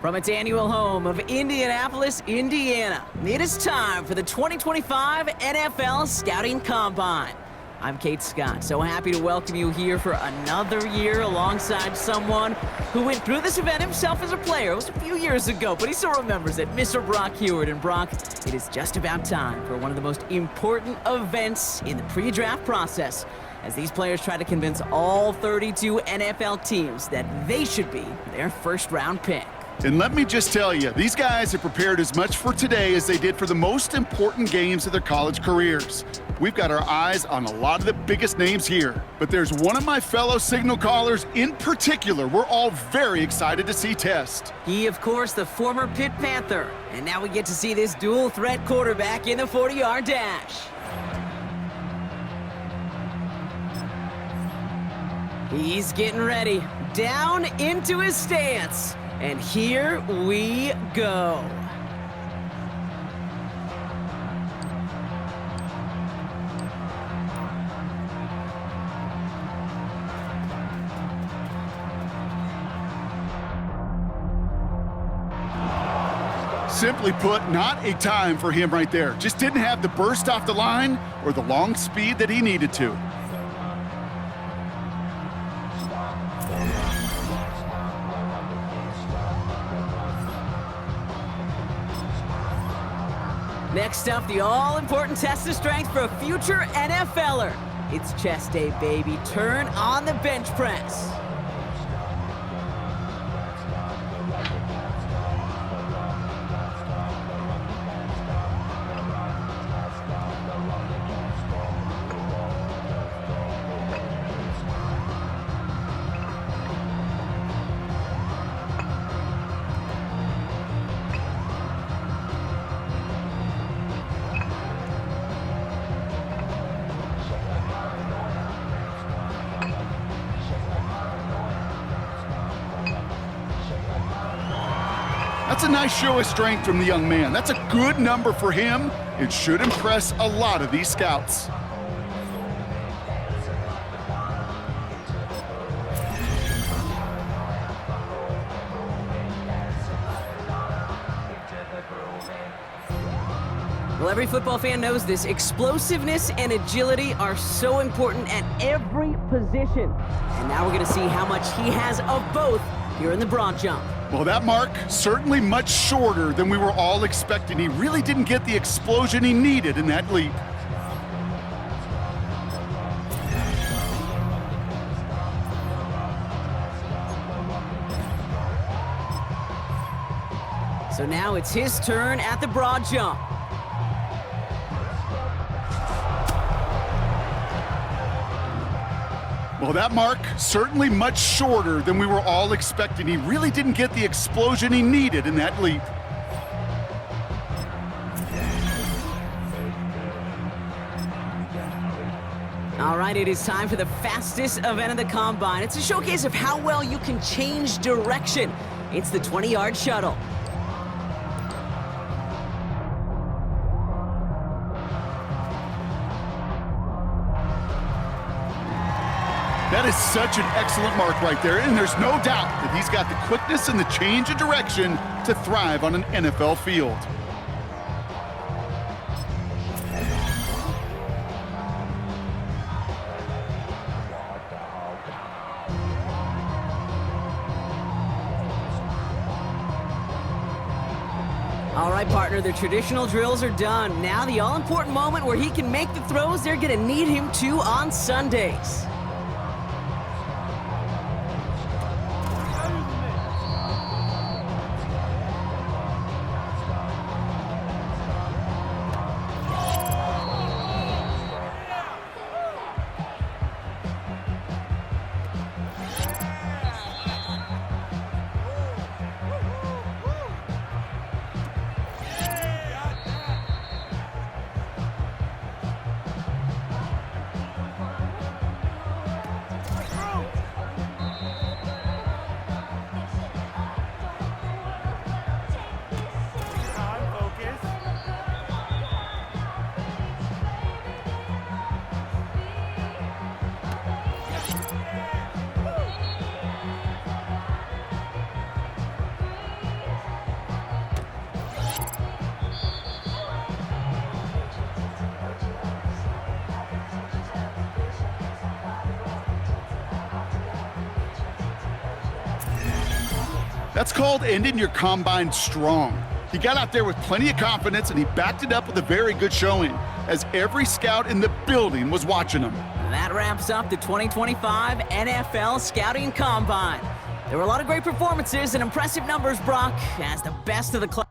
From its annual home of Indianapolis, Indiana, it is time for the 2025 NFL Scouting Combine. I'm Kate Scott, so happy to welcome you here for another year alongside someone who went through this event himself as a player. It was a few years ago, but he still remembers it, Mr. Brock Heward. And Brock, it is just about time for one of the most important events in the pre-draft process, as these players try to convince all 32 NFL teams that they should be their first-round pick. And let me just tell you, these guys have prepared as much for today as they did for the most important games of their college careers. We've got our eyes on a lot of the biggest names here, but there's one of my fellow signal callers in particular we're all very excited to see test. He, of course, the former Pitt Panther, and now we get to see this dual-threat quarterback in the 40-yard dash. He's getting ready, down into his stance. And here we go. Simply put, not a time for him right there. Just didn't have the burst off the line or the long speed that he needed to. Next up, the all-important test of strength for a future NFLer. It's chest day, baby. Turn on the bench press. That's a nice show of strength from the young man. That's a good number for him. It should impress a lot of these scouts. Well, every football fan knows this. Explosiveness and agility are so important at every position. And now we're going to see how much he has of both here in the broad jump. Well, that mark certainly much shorter than we were all expecting. He really didn't get the explosion he needed in that leap. So now it's his turn at the broad jump. Well, that mark certainly much shorter than we were all expecting. He really didn't get the explosion he needed in that leap. All right, it is time for the fastest event of the Combine. It's a showcase of how well you can change direction. It's the 20-yard shuttle. That is such an excellent mark right there, and there's no doubt that he's got the quickness and the change of direction to thrive on an NFL field. All right, partner, the traditional drills are done. Now the all-important moment where he can make the throws they're going to need him to on Sundays. That's called ending your combine strong. He got out there with plenty of confidence, and he backed it up with a very good showing, as every scout in the building was watching him. That wraps up the 2025 NFL Scouting Combine. There were a lot of great performances and impressive numbers, Brock, as the best of the class.